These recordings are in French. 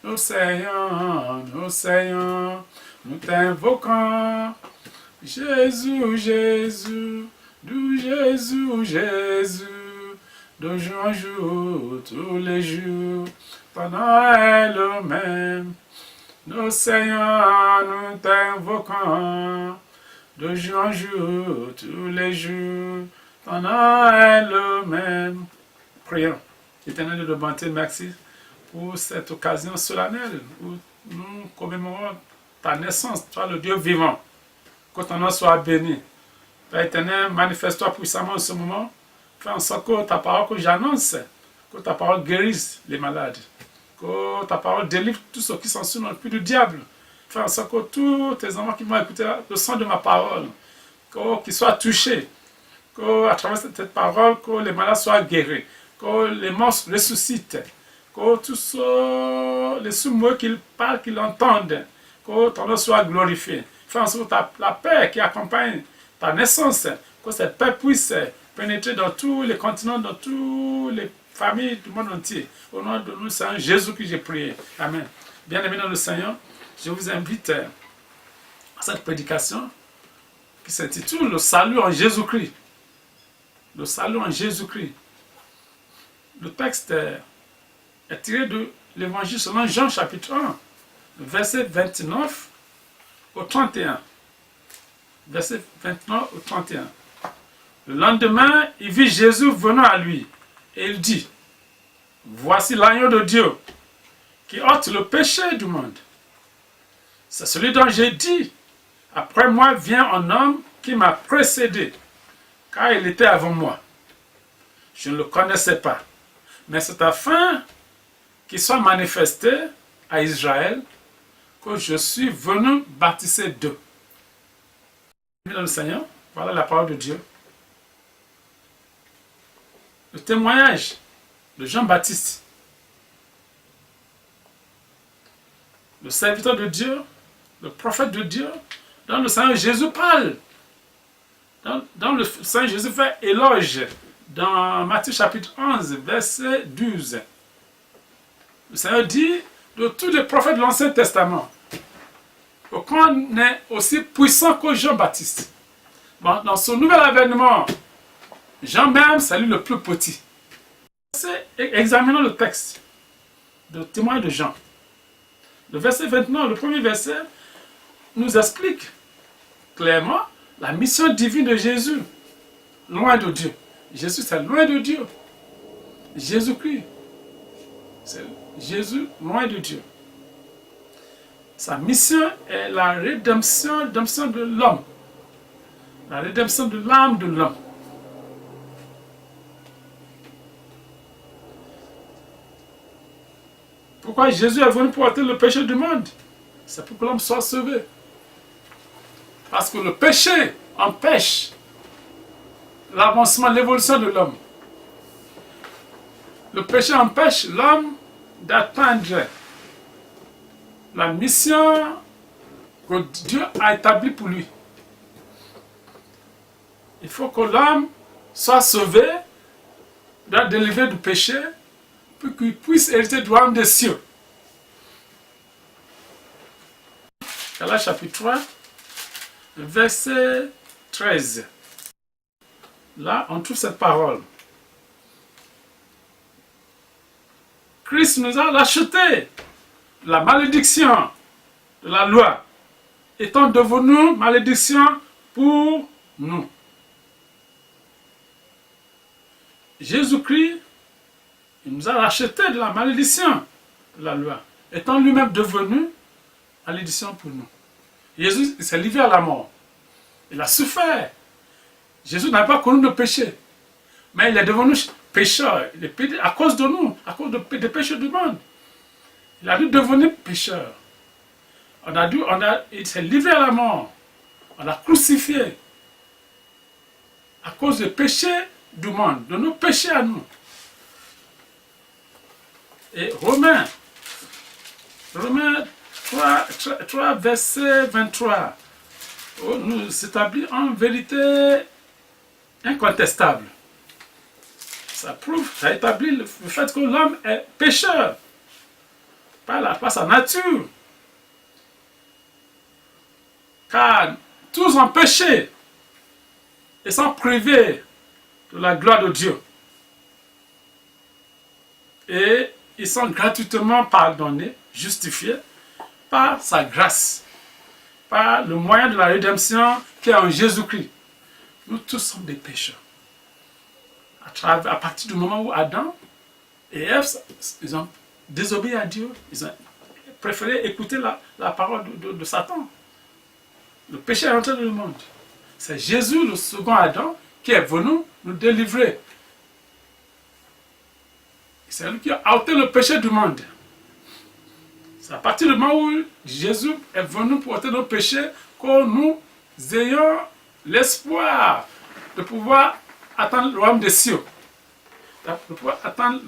nous Seigneur, nous t'invoquons. Jésus, Jésus, nous Jésus, Jésus, de jour en jour, tous les jours, ton nom est le même. Nous Seigneur, nous t'invoquons. De jour en jour, tous les jours, ton nom est le même. Prions. Éternel de bonté, merci pour cette occasion solennelle où nous commémorons ta naissance, toi le Dieu vivant. Que ton nom soit béni. Père éternel, manifeste-toi puissamment en ce moment. Fais en sorte que ta parole que j'annonce, que ta parole guérisse les malades. Que ta parole délivre tous ceux qui sont sous le puits du diable. Fais en sorte que tous tes enfants qui vont écouter le son de ma parole, qu'ils soient touchés. Qu'à travers cette parole, que les malades soient guéris. Que les morts ressuscitent. Que tous les sourds qu'ils parlent, qu'ils entendent. Que ton nom soit glorifié. Fais en sorte que la paix qui accompagne ta naissance, que cette paix puisse pénétrer dans tous les continents, dans toutes les familles du monde entier. Au nom de nous, Seigneur Jésus que j'ai prié. Amen. Bien-aimés dans le Seigneur, je vous invite à cette prédication qui s'intitule Le salut en Jésus-Christ. Le salut en Jésus-Christ. Le texte est tiré de l'évangile selon Jean chapitre 1, verset 29 au 31. Verset 29 au 31. Le lendemain, il vit Jésus venant à lui et il dit: Voici l'agneau de Dieu qui ôte le péché du monde. C'est celui dont j'ai dit: Après moi vient un homme qui m'a précédé, car il était avant moi. Je ne le connaissais pas, mais c'est afin qu'il soit manifesté à Israël que je suis venu baptiser d'eux. Dans le Seigneur, voilà la parole de Dieu. Le témoignage de Jean-Baptiste, le serviteur de Dieu, le prophète de Dieu, dont le Seigneur Jésus parle, dont le Seigneur Jésus fait éloge dans Matthieu chapitre 11, verset 12. Le Seigneur dit de tous les prophètes de l'Ancien Testament, aucun n'est aussi puissant que Jean-Baptiste. Bon, dans son nouvel avènement, Jean même, c'est lui le plus petit. Examinons le texte de témoin de Jean. Le verset 29, le premier verset, nous explique clairement la mission divine de Jésus, loin de Dieu. Jésus, c'est loin de Dieu. Jésus-Christ, c'est Jésus, loin de Dieu. Sa mission est la rédemption de l'homme. La rédemption de l'âme de l'homme. Pourquoi Jésus est venu pour ôter le péché du monde? C'est pour que l'homme soit sauvé. Parce que le péché empêche l'avancement, l'évolution de l'homme. Le péché empêche l'homme d'atteindre la mission que Dieu a établie pour lui. Il faut que l'homme soit sauvé, doit délivrer du péché, pour qu'il puisse hériter du royaume des cieux. Galates chapitre 3, verset 13. Là, on trouve cette parole. Christ nous a racheté la malédiction de la loi, étant devenu malédiction pour nous. Jésus-Christ, il nous a racheté de la malédiction de la loi, étant lui-même devenu malédiction pour nous. Jésus s'est livré à la mort. Il a souffert. Jésus n'a pas connu de péché, mais il est devenu pécheur à cause de nous, à cause des péchés du monde. Il a dû devenir pécheur. Il s'est livré à la mort. On l'a crucifié à cause des péchés du monde, de nos péchés à nous. Et Romains 3 verset 23 nous établit en vérité incontestable. Ça établit le fait que l'homme est pécheur. par sa nature. Car tous ont péché et sont privés de la gloire de Dieu. Et ils sont gratuitement pardonnés, justifiés par sa grâce, par le moyen de la rédemption qui est en Jésus-Christ. Nous tous sommes des pécheurs. À partir du moment où Adam et Ève, ils ont désobéi à Dieu, ils ont préféré écouter la parole de Satan. Le péché est rentré dans le monde. C'est Jésus, le second Adam, qui est venu nous délivrer. C'est lui qui a ôté le péché du monde. C'est à partir du moment où Jésus est venu pour ôter nos péchés que nous ayons l'espoir de pouvoir atteindre le royaume des cieux, de pouvoir atteindre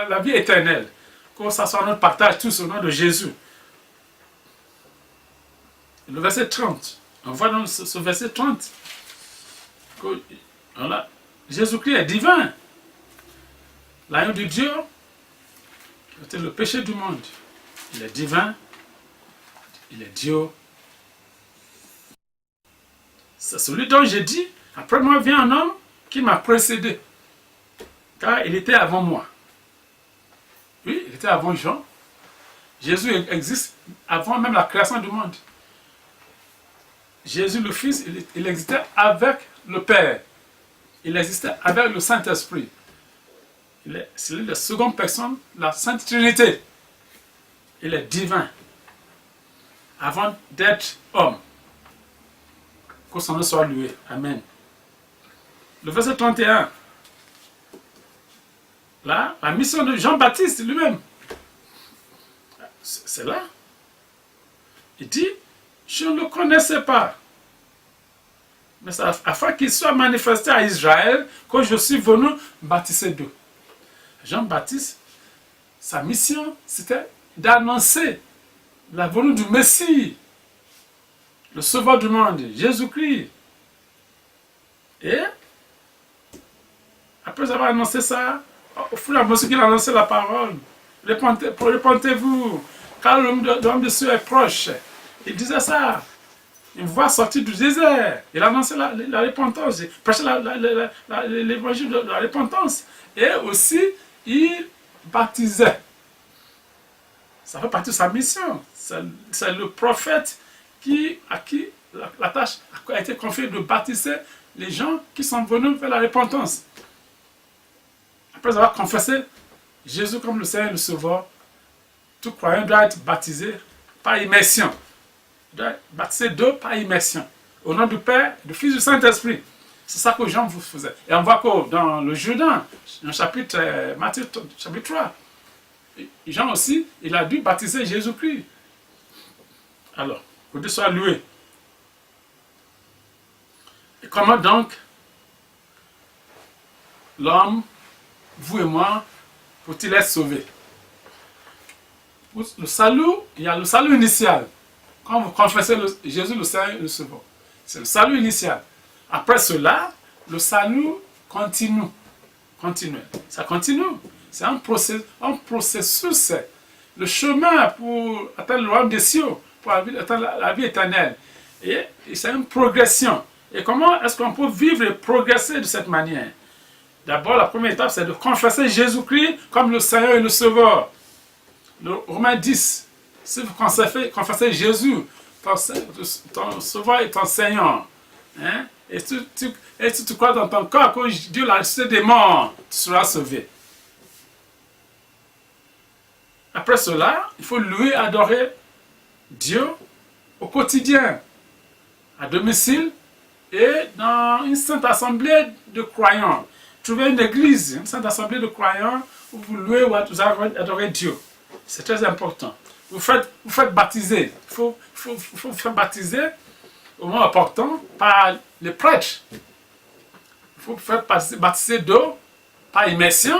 la vie éternelle, que ça soit notre partage tous au nom de Jésus. Le verset 30, on voit dans ce verset 30 que Jésus-Christ est divin. L'agneau de Dieu, qui a été le péché du monde, il est divin, il est Dieu. C'est celui dont j'ai dit, après moi vient un homme qui m'a précédé, car il était avant moi. Oui, il était avant Jean. Jésus existe avant même la création du monde. Jésus le Fils, il existait avec le Père. Il existait avec le Saint-Esprit. C'est la seconde personne, la Sainte Trinité. Il est divin. Avant d'être homme. Que son nom soit loué. Amen. Le verset 31. Là, la mission de Jean-Baptiste lui-même. C'est là. Il dit, je ne le connaissais pas. Mais c'est afin qu'il soit manifesté à Israël que je suis venu baptiser d'eux. Jean-Baptiste, sa mission, c'était d'annoncer la venue du Messie, le Sauveur du monde, Jésus-Christ. Et après avoir annoncé ça, au fur et à mesure qu'il a annoncé la parole, répentez-vous, car l'homme de Dieu est proche. Il disait ça. Une voix sortie du désert. Il annonçait la repentance. Il prêchait l'évangile de la repentance. Et aussi, il baptisait. Ça fait partie de sa mission. C'est le prophète à qui la tâche a été confiée de baptiser les gens qui sont venus vers la repentance. Après avoir confessé Jésus comme le Seigneur et le Sauveur, tout croyant doit être baptisé par immersion. Il doit être baptisé d'eau par immersion. Au nom du Père, du Fils et du Saint-Esprit. C'est ça que Jean vous faisait. Et on voit que dans le Jourdain, dans le chapitre Matthieu chapitre 3, Jean aussi, il a dû baptiser Jésus-Christ. Alors, que Dieu soit loué. Et comment donc l'homme, vous et moi, faut-il être sauvé? Le salut, il y a le salut initial. Quand vous confessez Jésus le Seigneur et le Sauveur, c'est le salut initial. Après cela, le salut continue. Ça continue. C'est un processus. Le chemin pour atteindre le royaume des cieux, pour atteindre la vie éternelle. Et c'est une progression. Et comment est-ce qu'on peut vivre et progresser de cette manière? D'abord, la première étape, c'est de confesser Jésus-Christ comme le Seigneur et le Sauveur. Le Romains 10. Si vous confessez Jésus, ton Sauveur et ton Seigneur, hein, et si tu crois dans ton cœur que Dieu l'a ressuscité des morts, tu seras sauvé. Après cela, il faut louer, adorer Dieu au quotidien, à domicile et dans une sainte assemblée de croyants. Trouvez une église, une sainte assemblée de croyants où vous louez ou vous adorez Dieu. C'est très important. Vous faites baptiser. Il faut vous faire baptiser au moment opportun par les prêtres. Il faut vous faire baptiser d'eau par immersion.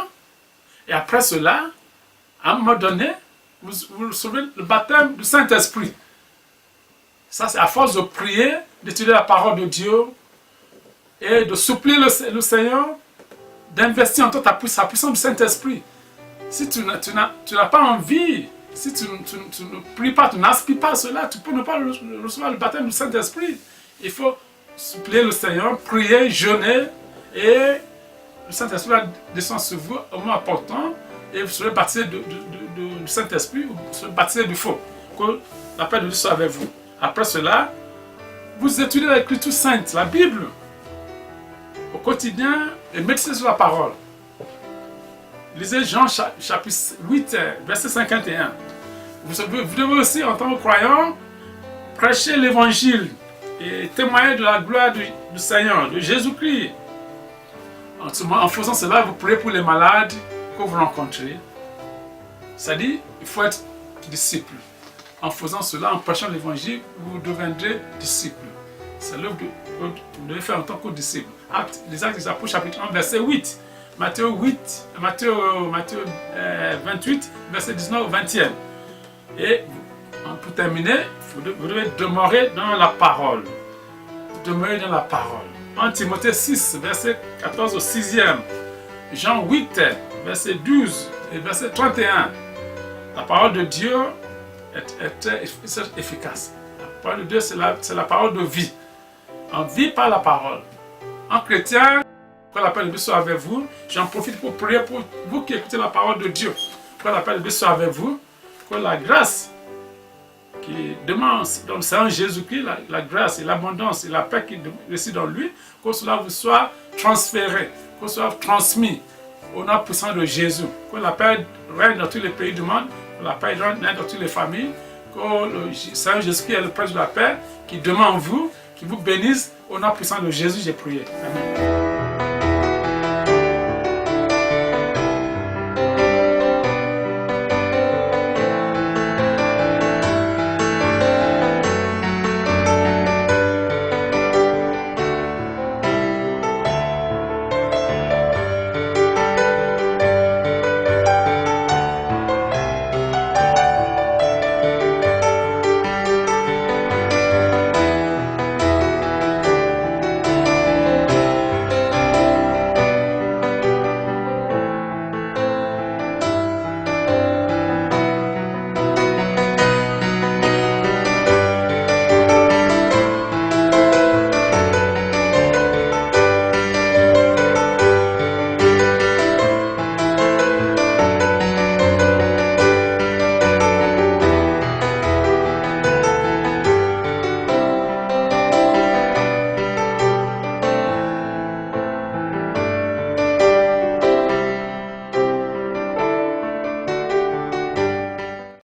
Et après cela, à un moment donné, vous recevez le baptême du Saint-Esprit. Ça, c'est à force de prier, d'étudier la parole de Dieu et de supplier le Seigneur d'investir en toi sa puissance du Saint-Esprit. Si tu n'as pas envie, si tu ne pries pas, tu n'aspires pas cela, tu peux ne pas recevoir le baptême du Saint-Esprit. Il faut supplier le Seigneur, prier, jeûner, et le Saint-Esprit va descendre sur vous au moment important, et vous serez baptisé du Saint-Esprit, ou vous serez baptisé du feu. Que la paix de Dieu soit avec vous. Après cela, vous étudiez l'Écriture sainte, la Bible, au quotidien, et méditez sur la parole. Lisez Jean chapitre 8, verset 51. Vous devez aussi, en tant que croyant, prêcher l'évangile et témoigner de la gloire du Seigneur, de Jésus-Christ. En faisant cela, vous priez pour les malades que vous rencontrez. C'est-à-dire, il faut être disciple. En faisant cela, en prêchant l'évangile, vous deviendrez disciple. C'est l'œuvre que vous devez faire en tant que disciple. Les Actes des Apôtres, chapitre 1, verset 8. Matthieu 28, verset 19 au 20e. Et pour terminer, vous devez demeurer dans la parole. Demeurer dans la parole. En Timothée 6, verset 14 au 6e. Jean 8, verset 12 et verset 31. La parole de Dieu est efficace. La parole de Dieu, c'est la parole de vie. On vit par la parole. En chrétien, que la paix de Dieu soit avec vous. J'en profite pour prier pour vous qui écoutez la parole de Dieu. Que la paix de Dieu soit avec vous. Que la grâce qui demande dans le Seigneur Jésus-Christ, la grâce et l'abondance et la paix qui réside en lui, que cela vous soit transféré, que cela soit transmis au nom puissant de Jésus. Que la paix règne dans tous les pays du monde, que la paix règne dans toutes les familles, que le Seigneur Jésus-Christ est le Prince de la paix, qui demeure en vous, qui vous bénisse. Au nom puissant de Jésus, j'ai prié. Amen.